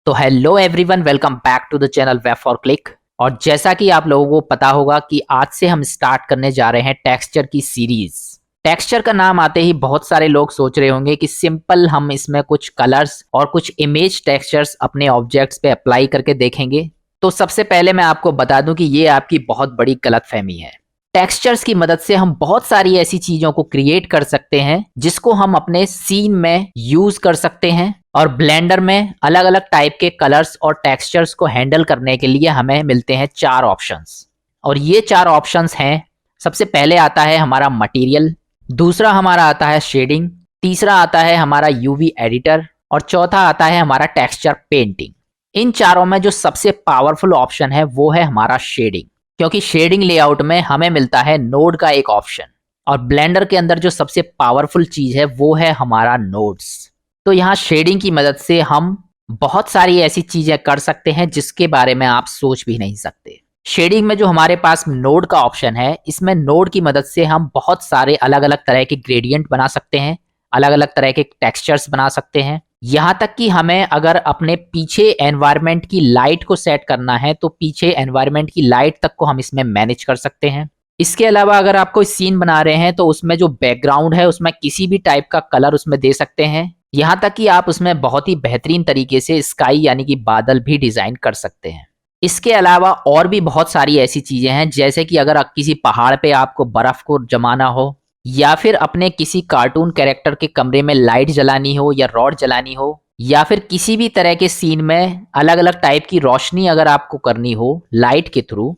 तो hello everyone, welcome back to the channel web for click. और जैसा कि आप लोगों को पता होगा कि आज से हम स्टार्ट करने जा रहे हैं टेक्सचर की सीरीज। टेक्सचर का नाम आते ही बहुत सारे लोग सोच रहे होंगे कि सिंपल हम इसमें कुछ कलर्स और कुछ इमेज टेक्सचर्स अपने ऑब्जेक्ट्स पे अप्लाई करके देखेंगे। तो सबसे पहले मैं आपको बता दूं कि ये आपकी बहुत बड़ी गलतफहमी है। टेक्सचर्स की मदद से हम बहुत सारी ऐसी चीजों को क्रिएट कर सकते हैं जिसको हम अपने सीन में यूज कर सकते हैं। और ब्लेंडर में अलग अलग टाइप के कलर्स और टेक्सचर्स को हैंडल करने के लिए हमें मिलते हैं 4 ऑप्शंस। और ये 4 ऑप्शंस हैं, सबसे पहले आता है हमारा मटेरियल, दूसरा हमारा आता है शेडिंग, तीसरा आता है हमारा यूवी एडिटर और चौथा आता है हमारा टेक्सचर पेंटिंग। इन चारों में जो सबसे पावरफुल ऑप्शन है वो है हमारा शेडिंग, क्योंकि शेडिंग लेआउट में हमें मिलता है नोड का एक ऑप्शन। और ब्लेंडर के अंदर जो सबसे पावरफुल चीज है वो है हमारा नोड्स। तो यहाँ शेडिंग की मदद से हम बहुत सारी ऐसी चीजें कर सकते हैं जिसके बारे में आप सोच भी नहीं सकते। शेडिंग में जो हमारे पास नोड का ऑप्शन है, इसमें नोड की मदद से हम बहुत सारे अलग अलग तरह के ग्रेडियंट बना सकते हैं, अलग अलग तरह के टेक्सचर्स बना सकते हैं। यहाँ तक कि हमें अगर अपने पीछे एनवायरनमेंट की लाइट को सेट करना है तो पीछे एनवायरनमेंट की लाइट तक को हम इसमें मैनेज कर सकते हैं। इसके अलावा अगर आप कोई सीन बना रहे हैं तो उसमें जो बैकग्राउंड है उसमें किसी भी टाइप का कलर उसमें दे सकते हैं। यहाँ तक कि आप उसमें बहुत ही बेहतरीन तरीके से स्काई यानी कि बादल भी डिजाइन कर सकते हैं। इसके अलावा और भी बहुत सारी ऐसी चीजें हैं, जैसे कि अगर किसी पहाड़ पे आपको बर्फ को जमाना हो, या फिर अपने किसी कार्टून कैरेक्टर के कमरे में लाइट जलानी हो या रॉड जलानी हो, या फिर किसी भी तरह के सीन में अलग अलग टाइप की रोशनी अगर आपको करनी हो लाइट के थ्रू,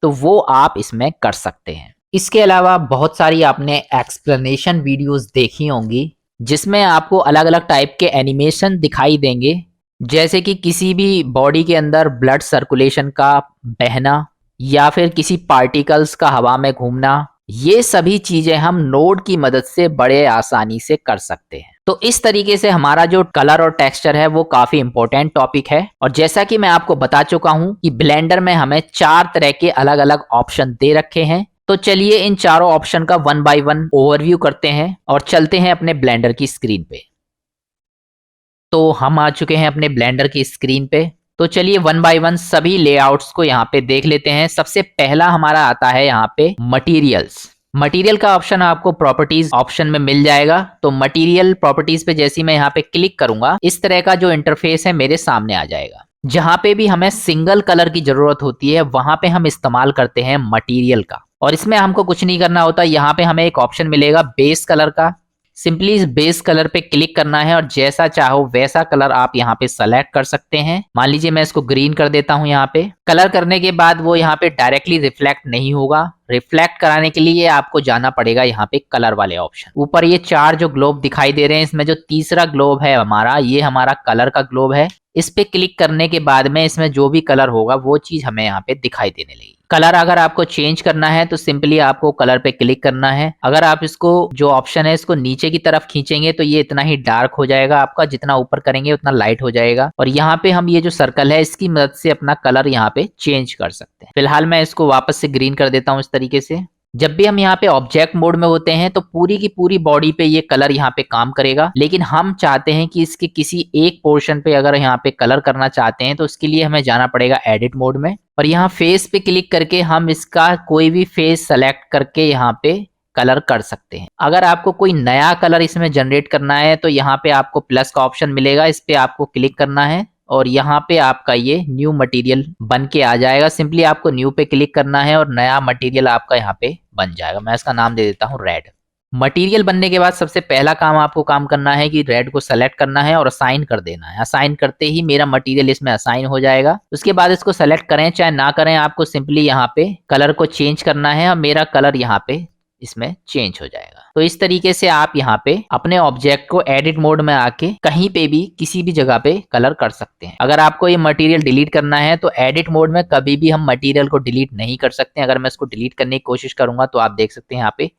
तो वो आप इसमें कर सकते हैं। इसके अलावा बहुत सारी आपने एक्सप्लेनेशन वीडियोस देखी होंगी जिसमें आपको अलग अलग टाइप के एनिमेशन दिखाई देंगे, जैसे कि किसी भी बॉडी के अंदर ब्लड सर्कुलेशन का बहना या फिर किसी पार्टिकल्स का हवा में घूमना। ये सभी चीजें हम नोड की मदद से बड़े आसानी से कर सकते हैं। तो इस तरीके से हमारा जो कलर और टेक्सचर है वो काफी इंपॉर्टेंट टॉपिक है। और जैसा कि मैं आपको बता चुका हूं कि ब्लेंडर में हमें 4 तरह के अलग अलग ऑप्शन दे रखे हैं। तो चलिए इन चारों ऑप्शन का वन बाय वन ओवरव्यू करते हैं और चलते हैं अपने ब्लेंडर की स्क्रीन पे। तो हम आ चुके हैं अपने ब्लेंडर की स्क्रीन पे। तो चलिए वन बाय वन सभी लेआउट्स को यहाँ पे देख लेते हैं। सबसे पहला हमारा आता है यहाँ पे मटेरियल्स। मटेरियल का ऑप्शन आपको प्रॉपर्टीज ऑप्शन में मिल जाएगा। तो मटेरियल प्रॉपर्टीज पे जैसे मैं यहाँ पे क्लिक करूंगा, इस तरह का जो इंटरफेस है मेरे सामने आ जाएगा। जहां पे भी हमें सिंगल कलर की जरूरत होती है वहां पे हम इस्तेमाल करते हैं मटेरियल का। और इसमें हमको कुछ नहीं करना होता, यहाँ पे हमें एक ऑप्शन मिलेगा बेस कलर का। सिंपली इस बेस कलर पे क्लिक करना है और जैसा चाहो वैसा कलर आप यहाँ पे सेलेक्ट कर सकते हैं। मान लीजिए मैं इसको ग्रीन कर देता हूँ। यहाँ पे कलर करने के बाद वो यहाँ पे डायरेक्टली रिफ्लेक्ट नहीं होगा। रिफ्लेक्ट कराने के लिए आपको जाना पड़ेगा यहाँ पे कलर वाले ऑप्शन। ऊपर ये 4 जो ग्लोब दिखाई दे रहे हैं, इसमें जो तीसरा ग्लोब है हमारा, ये हमारा कलर का ग्लोब है। इस पे क्लिक करने के बाद में इसमें जो भी कलर होगा वो चीज हमें यहाँ पे दिखाई देने लगेगी। कलर अगर आपको चेंज करना है तो सिंपली आपको कलर पे क्लिक करना है। अगर आप इसको जो ऑप्शन है इसको नीचे की तरफ खींचेंगे तो ये इतना ही डार्क हो जाएगा आपका, जितना ऊपर करेंगे उतना लाइट हो जाएगा। और यहाँ पे हम ये जो सर्कल है इसकी मदद से अपना कलर यहाँ पे चेंज कर सकते हैं। फिलहाल मैं इसको वापस से ग्रीन कर देता हूँ इस तरीके से। जब भी हम यहाँ पे ऑब्जेक्ट मोड में होते हैं तो पूरी की पूरी बॉडी पे ये कलर यहाँ पे काम करेगा, लेकिन हम चाहते हैं कि इसके किसी एक पोर्शन पे अगर यहाँ पे कलर करना चाहते हैं तो उसके लिए हमें जाना पड़ेगा एडिट मोड में। और यहाँ फेस पे क्लिक करके हम इसका कोई भी फेस सेलेक्ट करके यहाँ पे कलर कर सकते हैं। अगर आपको कोई नया कलर इसमें जनरेट करना है तो यहाँ पे आपको प्लस का ऑप्शन मिलेगा, इस पे आपको क्लिक करना है और यहाँ पे आपका ये न्यू मटेरियल बन के आ जाएगा। सिंपली आपको न्यू पे क्लिक करना है और नया मटेरियल आपका यहाँ पे बन जाएगा। मैं इसका नाम दे देता हूँ रेड। मटेरियल बनने के बाद सबसे पहला काम आपको काम करना है कि रेड को सेलेक्ट करना है और असाइन कर देना है। असाइन करते ही मेरा मटेरियल इसमें असाइन हो जाएगा। उसके बाद इसको सेलेक्ट करें चाहे ना करें, आपको सिंपली यहाँ पे कलर को चेंज करना है और मेरा कलर यहाँ पे इसमें चेंज हो जाएगा। तो इस तरीके से आप यहाँ पे अपने ऑब्जेक्ट को एडिट मोड में आके कहीं पे भी किसी भी जगह पे कलर कर सकते हैं। अगर आपको ये मटेरियल डिलीट करना है तो एडिट मोड में कभी भी हम मटेरियल को डिलीट नहीं कर सकते। अगर मैं इसको डिलीट करने की कोशिश करूंगा तो आप देख सकते हैं यहाँ पे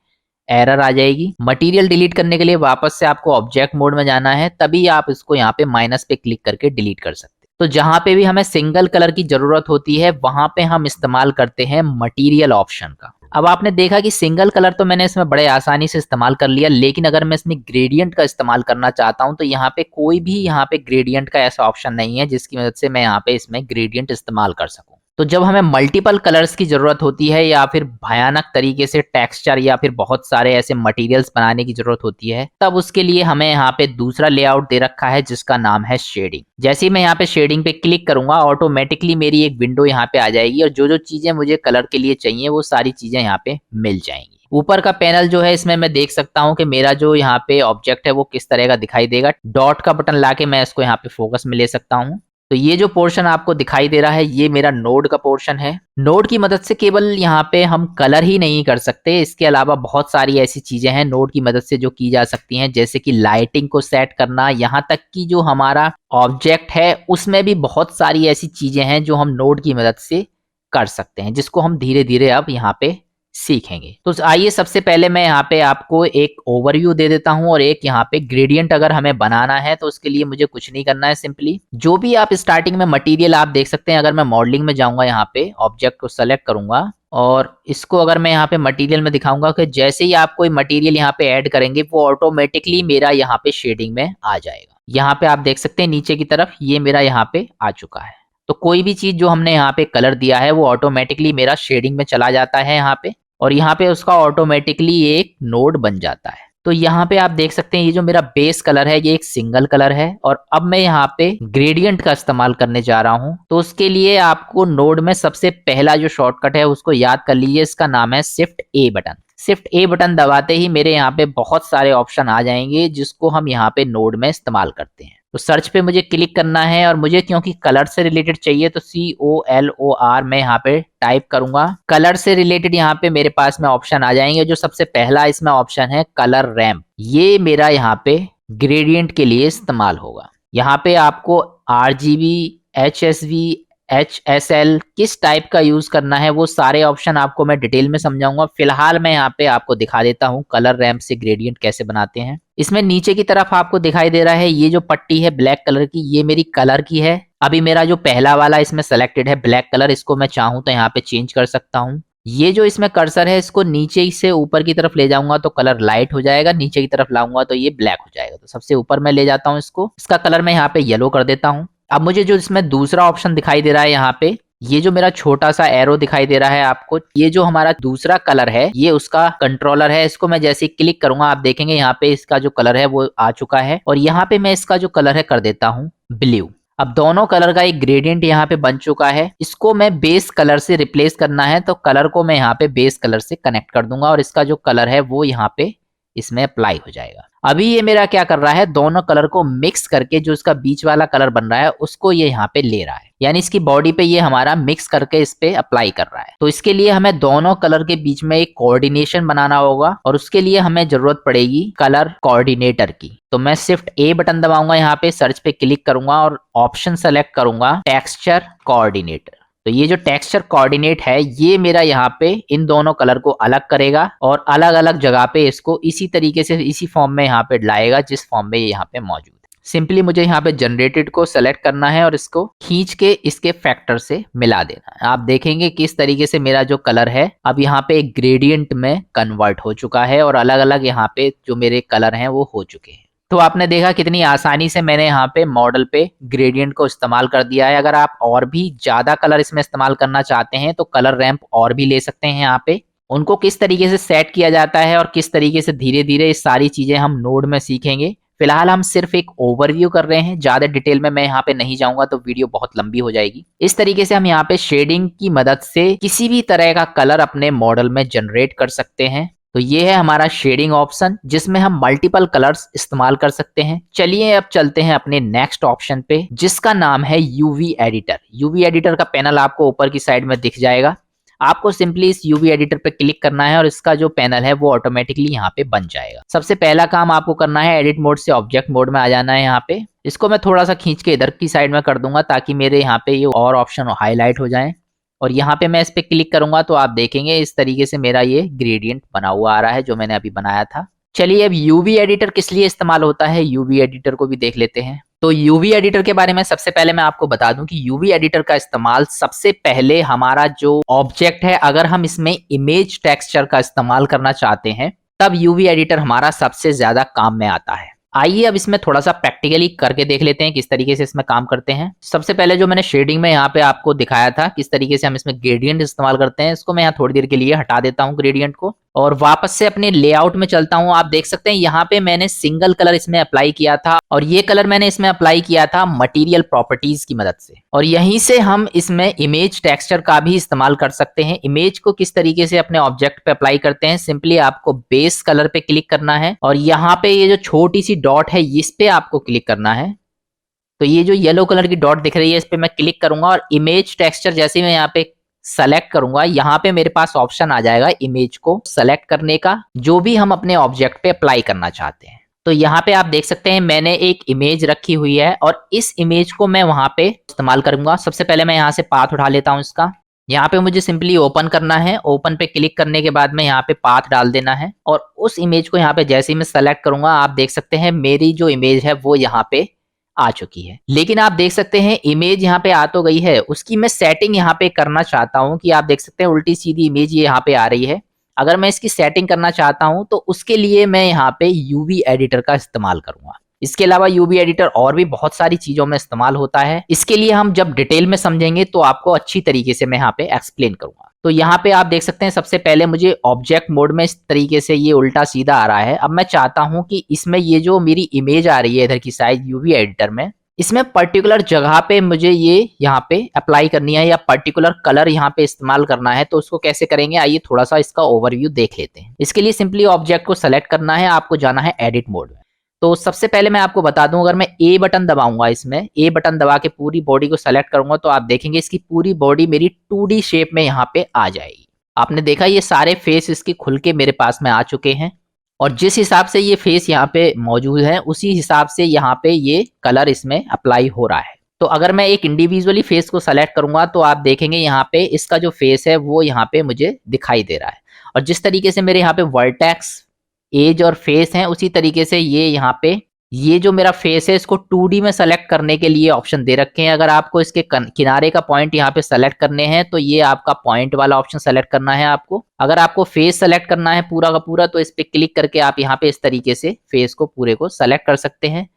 एरर आ जाएगी। मटेरियल डिलीट करने के लिए वापस से आपको ऑब्जेक्ट मोड में जाना है, तभी आप इसको यहाँ पे माइनस पे क्लिक करके डिलीट कर सकते हैं। तो जहां पे भी हमें सिंगल कलर की जरूरत होती है वहां पे हम इस्तेमाल करते हैं मटेरियल ऑप्शन का। अब आपने देखा कि सिंगल कलर तो मैंने इसमें बड़े आसानी से इस्तेमाल कर लिया, लेकिन अगर मैं इसमें ग्रेडियंट का इस्तेमाल करना चाहता हूं तो यहाँ पे कोई भी यहाँ पे ग्रेडियंट का ऐसा ऑप्शन नहीं है जिसकी मदद से मैं यहाँ पे इसमें ग्रेडियंट इस्तेमाल कर सकूं। तो जब हमें मल्टीपल कलर्स की जरूरत होती है या फिर भयानक तरीके से टेक्सचर या फिर बहुत सारे ऐसे मटेरियल्स बनाने की जरूरत होती है, तब उसके लिए हमें यहाँ पे दूसरा लेआउट दे रखा है जिसका नाम है शेडिंग। जैसे ही मैं यहाँ पे शेडिंग पे क्लिक करूंगा ऑटोमेटिकली मेरी एक विंडो यहाँ पे आ जाएगी और जो जो चीजें मुझे कलर के लिए चाहिए वो सारी चीजें यहाँ पे मिल जाएंगी। ऊपर का पैनल जो है इसमें मैं देख सकता हूँ कि मेरा जो यहाँ पे ऑब्जेक्ट है वो किस तरह का दिखाई देगा। डॉट का बटन लाके मैं इसको यहाँ पे फोकस में ले सकता हूँ। तो ये जो पोर्शन आपको दिखाई दे रहा है ये मेरा नोड का पोर्शन है। नोड की मदद से केवल यहाँ पे हम कलर ही नहीं कर सकते, इसके अलावा बहुत सारी ऐसी चीजें हैं नोड की मदद से जो की जा सकती हैं, जैसे कि लाइटिंग को सेट करना, यहाँ तक कि जो हमारा ऑब्जेक्ट है उसमें भी बहुत सारी ऐसी चीजें हैं जो हम नोड की मदद से कर सकते हैं, जिसको हम धीरे धीरे अब यहाँ पे सीखेंगे। तो आइए सबसे पहले मैं यहाँ पे आपको एक ओवरव्यू दे देता हूँ और एक यहाँ पे ग्रेडियंट अगर हमें बनाना है तो उसके लिए मुझे कुछ नहीं करना है। सिंपली जो भी आप स्टार्टिंग में मटेरियल आप देख सकते हैं, अगर मैं मॉडलिंग में जाऊंगा यहाँ पे ऑब्जेक्ट को सेलेक्ट करूंगा और इसको अगर मैं यहाँ पे मटेरियल में दिखाऊंगा कि जैसे ही आप कोई मटेरियल यहाँ पे ऐड करेंगे वो ऑटोमेटिकली मेरा यहाँ पे शेडिंग में आ जाएगा। यहाँ पे आप देख सकते हैं नीचे की तरफ ये मेरा यहाँ पे आ चुका है। तो कोई भी चीज जो हमने यहाँ पे कलर दिया है वो ऑटोमेटिकली मेरा शेडिंग में चला जाता है यहाँ पे, और यहाँ पे उसका ऑटोमेटिकली एक नोड बन जाता है। तो यहाँ पे आप देख सकते हैं ये जो मेरा बेस कलर है ये एक सिंगल कलर है और अब मैं यहाँ पे ग्रेडियंट का इस्तेमाल करने जा रहा हूँ। तो उसके लिए आपको नोड में सबसे पहला जो शॉर्टकट है उसको याद कर लीजिए, इसका नाम है शिफ्ट ए बटन। शिफ्ट ए बटन दबाते ही मेरे यहाँ पे बहुत सारे ऑप्शन आ जाएंगे जिसको हम यहाँ पे नोड में इस्तेमाल करते हैं। तो सर्च पे मुझे क्लिक करना है और मुझे क्योंकि कलर से रिलेटेड चाहिए तो COLOR मैं यहाँ पे टाइप करूंगा। कलर से रिलेटेड यहाँ पे मेरे पास में ऑप्शन आ जाएंगे। जो सबसे पहला इसमें ऑप्शन है कलर रैंप, ये मेरा यहाँ पे ग्रेडियंट के लिए इस्तेमाल होगा। यहाँ पे आपको RGB, HSV, HSL किस टाइप का यूज करना है वो सारे ऑप्शन आपको मैं डिटेल में समझाऊंगा। फिलहाल मैं यहाँ पे आपको दिखा देता हूँ कलर रैंप से ग्रेडियंट कैसे बनाते हैं। इसमें नीचे की तरफ आपको दिखाई दे रहा है ये जो पट्टी है ब्लैक कलर की, ये मेरी कलर की है। अभी मेरा जो पहला वाला इसमें सेलेक्टेड है ब्लैक कलर, इसको मैं चाहूँ तो यहाँ पे चेंज कर सकता हूँ। ये जो इसमें कर्सर है इसको नीचे से ऊपर की तरफ ले जाऊंगा तो कलर लाइट हो जाएगा, नीचे की तरफ लाऊंगा तो ये ब्लैक हो जाएगा। तो सबसे ऊपर मैं ले जाता हूँ इसको, इसका कलर मैं यहाँ पे येलो कर देता हूँ। अब मुझे जो इसमें दूसरा ऑप्शन दिखाई दे रहा है यहाँ पे, ये जो मेरा छोटा सा एरो दिखाई दे रहा है आपको, ये जो हमारा दूसरा कलर है ये उसका कंट्रोलर है। इसको मैं जैसे ही क्लिक करूंगा आप देखेंगे यहाँ पे इसका जो कलर है वो आ चुका है और यहाँ पे मैं इसका जो कलर है कर देता हूँ ब्लू। अब दोनों कलर का एक ग्रेडियंट यहाँ पे बन चुका है। इसको मैं बेस कलर से रिप्लेस करना है तो कलर को मैं यहाँ पे बेस कलर से कनेक्ट कर दूंगा और इसका जो कलर है वो यहाँ पे इसमें अप्लाई हो जाएगा। अभी ये मेरा क्या कर रहा है, दोनों कलर को मिक्स करके जो इसका बीच वाला कलर बन रहा है उसको ये यहाँ पे ले रहा है, यानी इसकी बॉडी पे ये हमारा मिक्स करके इस पे अप्लाई कर रहा है। तो इसके लिए हमें दोनों कलर के बीच में एक कोऑर्डिनेशन बनाना होगा और उसके लिए हमें जरूरत पड़ेगी कलर कोऑर्डिनेटर की। तो मैं शिफ्ट ए बटन दबाऊंगा, यहाँ पे सर्च पे क्लिक करूंगा और ऑप्शन सेलेक्ट करूंगा टेक्सचर कोऑर्डिनेटर। तो ये जो टेक्सचर कोऑर्डिनेट है ये मेरा यहाँ पे इन दोनों कलर को अलग करेगा और अलग अलग जगह पे इसको इसी तरीके से इसी फॉर्म में यहाँ पे लाएगा जिस फॉर्म में ये यहाँ पे मौजूद है। सिंपली मुझे यहाँ पे जनरेटेड को सेलेक्ट करना है और इसको खींच के इसके फैक्टर से मिला देना है। आप देखेंगे किस तरीके से मेरा जो कलर है अब यहाँ पे एक ग्रेडियंट में कन्वर्ट हो चुका है और अलग अलग यहाँ पे जो मेरे कलर हैं वो हो चुके हैं। तो आपने देखा कितनी आसानी से मैंने यहाँ पे मॉडल पे ग्रेडियंट को इस्तेमाल कर दिया है। अगर आप और भी ज्यादा कलर इसमें इस्तेमाल करना चाहते हैं तो कलर रैंप और भी ले सकते हैं। यहाँ पे उनको किस तरीके से सेट किया जाता है और किस तरीके से धीरे धीरे ये सारी चीजें हम नोड में सीखेंगे। फिलहाल हम सिर्फ एक ओवरव्यू कर रहे हैं, ज्यादा डिटेल में मैं यहाँ पे नहीं जाऊंगा तो वीडियो बहुत लंबी हो जाएगी। इस तरीके से हम यहाँ पे शेडिंग की मदद से किसी भी तरह का कलर अपने मॉडल में जनरेट कर सकते हैं। तो ये है हमारा शेडिंग ऑप्शन जिसमें हम मल्टीपल कलर्स इस्तेमाल कर सकते हैं। चलिए अब चलते हैं अपने नेक्स्ट ऑप्शन पे जिसका नाम है यूवी एडिटर। यूवी एडिटर का पैनल आपको ऊपर की साइड में दिख जाएगा। आपको सिंपली इस यूवी एडिटर पे क्लिक करना है और इसका जो पैनल है वो ऑटोमेटिकली यहाँ पे बन जाएगा। सबसे पहला काम आपको करना है एडिट मोड से ऑब्जेक्ट मोड में आ जाना है। यहाँ पे इसको मैं थोड़ा सा खींच के इधर की साइड में कर दूंगा ताकि मेरे यहाँ पे ये और ऑप्शन हाईलाइट हो जाए और यहाँ पे मैं इस पे क्लिक करूंगा तो आप देखेंगे इस तरीके से मेरा ये ग्रेडियंट बना हुआ आ रहा है जो मैंने अभी बनाया था। चलिए अब यूवी एडिटर किस लिए इस्तेमाल होता है यूवी एडिटर को भी देख लेते हैं। तो यूवी एडिटर के बारे में सबसे पहले मैं आपको बता दूं कि यूवी एडिटर का इस्तेमाल सबसे पहले हमारा जो ऑब्जेक्ट है, अगर हम इसमें इमेज टेक्सचर का इस्तेमाल करना चाहते हैं तब यूवी एडिटर हमारा सबसे ज्यादा काम में आता है। आइए अब इसमें थोड़ा सा प्रैक्टिकली करके देख लेते हैं किस तरीके से इसमें काम करते हैं। सबसे पहले जो मैंने शेडिंग में यहाँ पे आपको दिखाया था किस तरीके से हम इसमें ग्रेडियंट इस्तेमाल करते हैं, इसको मैं यहाँ थोड़ी देर के लिए हटा देता हूँ ग्रेडियंट को और वापस से अपने लेआउट में चलता हूँ। आप देख सकते हैं यहाँ पे मैंने सिंगल कलर इसमें अप्लाई किया था और ये कलर मैंने इसमें अप्लाई किया था मटेरियल प्रॉपर्टीज की मदद से, और यहीं से हम इसमें इमेज टेक्सचर का भी इस्तेमाल कर सकते हैं। इमेज को किस तरीके से अपने ऑब्जेक्ट पे अप्लाई करते हैं, सिंपली आपको बेस कलर पे क्लिक करना है और यहाँ पे ये जो छोटी सी डॉट है इस पे आपको क्लिक करना है। तो ये जो येलो कलर की डॉट दिख रही है इस पे मैं क्लिक करूंगा और इमेज टेक्सचर जैसे मैं यहाँ पे सेलेक्ट करूंगा, यहाँ पे मेरे पास ऑप्शन आ जाएगा इमेज को सेलेक्ट करने का, जो भी हम अपने ऑब्जेक्ट पे अप्लाई करना चाहते हैं। तो यहाँ पे आप देख सकते हैं मैंने एक इमेज रखी हुई है और इस इमेज को मैं वहां पे इस्तेमाल करूंगा। सबसे पहले मैं यहाँ से पाथ उठा लेता हूँ इसका, यहाँ पे मुझे सिंपली ओपन करना है। ओपन पे क्लिक करने के बाद में यहाँ पे पाथ डाल देना है और उस इमेज को यहाँ पे जैसे ही मैं सेलेक्ट करूंगा आप देख सकते हैं मेरी जो इमेज है वो यहाँ पे आ चुकी है। लेकिन आप देख सकते हैं इमेज यहाँ पे आ तो गई है, उसकी मैं सेटिंग यहाँ पे करना चाहता हूँ कि आप देख सकते हैं उल्टी सीधी इमेज ये यहाँ पे आ रही है। अगर मैं इसकी सेटिंग करना चाहता हूँ तो उसके लिए मैं यहाँ पे यूवी एडिटर का इस्तेमाल करूंगा। इसके अलावा यूवी एडिटर और भी बहुत सारी चीजों में इस्तेमाल होता है, इसके लिए हम जब डिटेल में समझेंगे तो आपको अच्छी तरीके से मैं यहाँ पे एक्सप्लेन करूंगा। तो यहाँ पे आप देख सकते हैं सबसे पहले मुझे ऑब्जेक्ट मोड में इस तरीके से ये उल्टा सीधा आ रहा है। अब मैं चाहता हूँ कि इसमें ये जो मेरी इमेज आ रही है इधर की साइड यूवी एडिटर में, इसमें पर्टिकुलर जगह पे मुझे ये यहाँ पे अप्लाई करनी है या पर्टिकुलर कलर यहाँ पे इस्तेमाल करना है। तो उसको कैसे करेंगे आइए थोड़ा सा इसका ओवरव्यू देख लेते हैं। इसके लिए सिंपली ऑब्जेक्ट को सेलेक्ट करना है, आपको जाना है एडिट मोड में। तो सबसे पहले मैं आपको बता दूं, अगर मैं ए बटन दबाऊंगा, इसमें ए बटन दबा के पूरी बॉडी को सेलेक्ट करूंगा तो आप देखेंगे इसकी पूरी बॉडी मेरी 2D शेप में यहाँ पे आ जाएगी। आपने देखा ये सारे फेस इसके खुल के मेरे पास में आ चुके हैं और जिस हिसाब से ये फेस यहाँ पे मौजूद है उसी हिसाब से यहाँ पे ये कलर इसमें अप्लाई हो रहा है। तो अगर मैं एक इंडिविजुअली फेस को सेलेक्ट करूंगा तो आप देखेंगे यहाँ पे इसका जो फेस है वो यहाँ पे मुझे दिखाई दे रहा है और जिस तरीके से मेरे यहाँ पे वर्टेक्स, एज और फेस हैं उसी तरीके से ये यहाँ पे ये जो मेरा फेस है इसको 2D में सेलेक्ट करने के लिए ऑप्शन दे रखे हैं। अगर आपको इसके किनारे का पॉइंट यहाँ पे सेलेक्ट करने हैं तो ये आपका पॉइंट वाला ऑप्शन सेलेक्ट करना है आपको। अगर आपको फेस सेलेक्ट करना है पूरा का पूरा तो इस पे क्लिक करके आप यहाँ पे इस तरीके से फेस को पूरे को सेलेक्ट कर सकते हैं।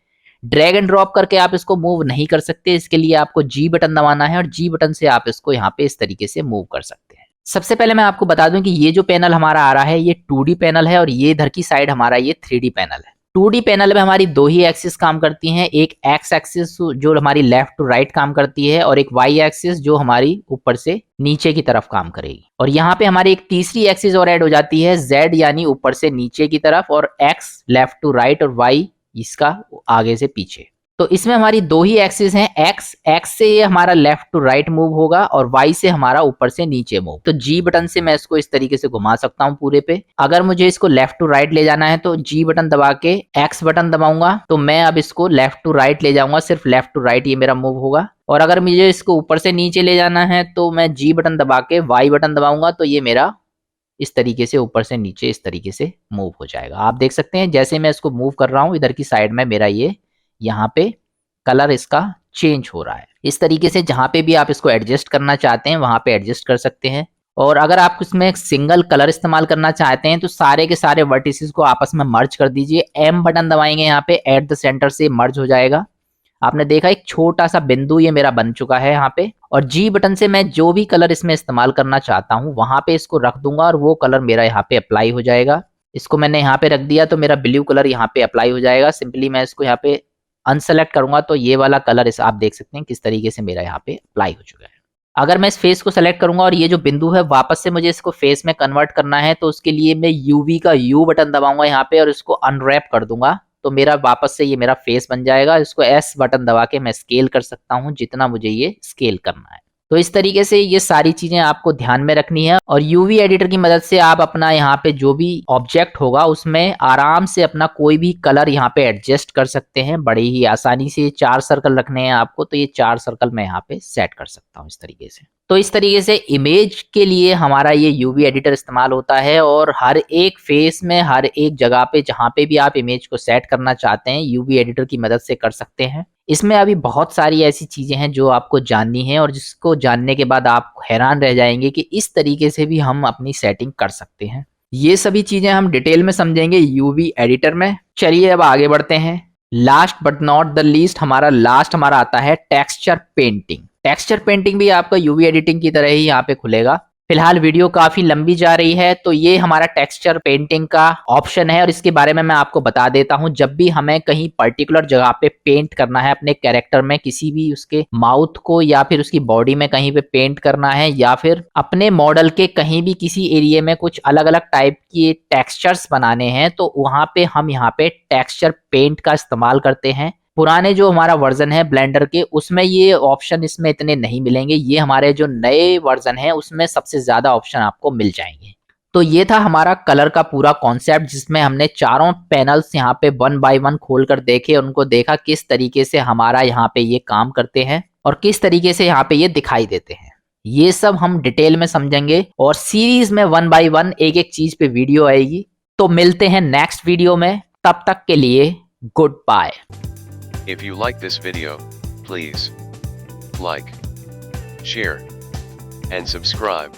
ड्रैग एंड ड्रॉप करके आप इसको मूव नहीं कर सकते, इसके लिए आपको जी बटन दबाना है और जी बटन से आप इसको यहाँ पे इस तरीके से मूव कर सकते हैं। सबसे पहले मैं आपको बता दूं कि ये जो पैनल हमारा आ रहा है ये 2D पैनल है और ये इधर की साइड हमारा ये 3D पैनल है। 2D पैनल में हमारी दो ही एक्सिस काम करती हैं, एक एक्स एक्सिस जो हमारी लेफ्ट टू राइट काम करती है और एक वाई एक्सिस जो हमारी ऊपर से नीचे की तरफ काम करेगी। और यहाँ पे हमारी एक तीसरी एक्सिस और ऐड हो जाती है जेड यानी ऊपर से नीचे की तरफ और एक्स लेफ्ट टू राइट और वाई इसका आगे से पीछे। तो इसमें हमारी दो ही एक्सिस हैं, एक्स से ये हमारा लेफ्ट टू राइट मूव होगा और वाई से हमारा ऊपर से नीचे मूव। तो जी बटन से मैं इसको इस तरीके से घुमा सकता हूँ पूरे पे। अगर मुझे इसको लेफ्ट टू राइट ले जाना है तो जी बटन दबा के एक्स बटन दबाऊंगा तो मैं अब इसको लेफ्ट टू राइट ले जाऊंगा, सिर्फ लेफ्ट टू राइट ये मेरा मूव होगा। और अगर मुझे इसको ऊपर से नीचे ले जाना है तो मैं जी बटन दबा के वाई बटन दबाऊंगा तो ये मेरा इस तरीके से ऊपर से नीचे इस तरीके से मूव हो जाएगा। आप देख सकते हैं जैसे मैं इसको मूव कर रहा हूँ इधर की साइड में मेरा ये यहाँ पे कलर इसका चेंज हो रहा है। इस तरीके से जहां पे भी आप इसको एडजस्ट करना चाहते हैं वहां पे एडजस्ट कर सकते हैं। और अगर आप इसमें एक सिंगल कलर इस्तेमाल करना चाहते हैं तो सारे के सारे वर्टिसेस को आपस में मर्ज कर दीजिए। एम बटन दबाएंगे यहाँ पे एट द सेंटर से मर्ज हो जाएगा। आपने देखा एक छोटा सा बिंदु ये मेरा बन चुका है यहाँ पे। और जी बटन से मैं जो भी कलर इसमें इस्तेमाल करना चाहता हूँ वहां पे इसको रख दूंगा और वो कलर मेरा यहाँ पे अप्लाई हो जाएगा। इसको मैंने यहाँ पे रख दिया तो मेरा ब्लू कलर यहाँ पे अप्लाई हो जाएगा। सिंपली मैं इसको यहाँ पे अनसेलेक्ट करूंगा तो ये वाला कलर इस आप देख सकते हैं किस तरीके से मेरा यहाँ पे अप्लाई हो चुका है। अगर मैं इस फेस को सेलेक्ट करूंगा और ये जो बिंदु है वापस से मुझे इसको फेस में कन्वर्ट करना है तो उसके लिए मैं यूवी का यू बटन दबाऊंगा यहाँ पे और इसको अनरैप कर दूंगा तो मेरा वापस से ये मेरा फेस बन जाएगा। इसको एस बटन दबा के मैं स्केल कर सकता हूँ जितना मुझे ये स्केल करना है। तो इस तरीके से ये सारी चीजें आपको ध्यान में रखनी है और यूवी एडिटर की मदद से आप अपना यहाँ पे जो भी ऑब्जेक्ट होगा उसमें आराम से अपना कोई भी कलर यहाँ पे एडजस्ट कर सकते हैं बड़ी ही आसानी से। 4 सर्कल रखने हैं आपको तो ये 4 सर्कल मैं यहाँ पे सेट कर सकता हूँ इस तरीके से। तो इस तरीके से इमेज के लिए हमारा ये यूवी एडिटर इस्तेमाल होता है और हर एक फेस में, हर एक जगह पे जहाँ पे भी आप इमेज को सेट करना चाहते हैं यूवी एडिटर की मदद से कर सकते हैं। इसमें अभी बहुत सारी ऐसी चीजें हैं जो आपको जाननी है और जिसको जानने के बाद आप हैरान रह जाएंगे कि इस तरीके से भी हम अपनी सेटिंग कर सकते हैं। ये सभी चीजें हम डिटेल में समझेंगे यूवी एडिटर में। चलिए अब आगे बढ़ते हैं। Last but not the least हमारा आता है टेक्सचर पेंटिंग। टेक्सचर पेंटिंग भी आपका यूवी एडिटिंग की तरह ही यहाँ पे खुलेगा। फिलहाल वीडियो काफी लंबी जा रही है तो ये हमारा टेक्सचर पेंटिंग का ऑप्शन है और इसके बारे में मैं आपको बता देता हूं। जब भी हमें कहीं पर्टिकुलर जगह पे पेंट करना है अपने कैरेक्टर में, किसी भी उसके माउथ को या फिर उसकी बॉडी में कहीं पे पेंट करना है या फिर अपने मॉडल के कहीं भी किसी एरिया में कुछ अलग अलग टाइप के टेक्सचर्स बनाने हैं, तो वहां पे हम यहाँ पे टेक्सचर पेंट का इस्तेमाल करते हैं। पुराने जो हमारा वर्जन है ब्लेंडर के उसमें ये ऑप्शन इसमें इतने नहीं मिलेंगे। ये हमारे जो नए वर्जन है उसमें सबसे ज्यादा ऑप्शन आपको मिल जाएंगे। तो ये था हमारा कलर का पूरा कॉन्सेप्ट जिसमें हमने चारों पैनल्स यहाँ पे 1 बाय 1 खोल कर देखे, उनको देखा किस तरीके से हमारा यहाँ पे ये काम करते हैं और किस तरीके से यहाँ पे ये दिखाई देते हैं। ये सब हम डिटेल में समझेंगे और सीरीज में 1 बाय 1 एक एक चीज पे वीडियो आएगी। तो मिलते हैं नेक्स्ट वीडियो में, तब तक के लिए good bye. If you like this video, please like, share, and subscribe.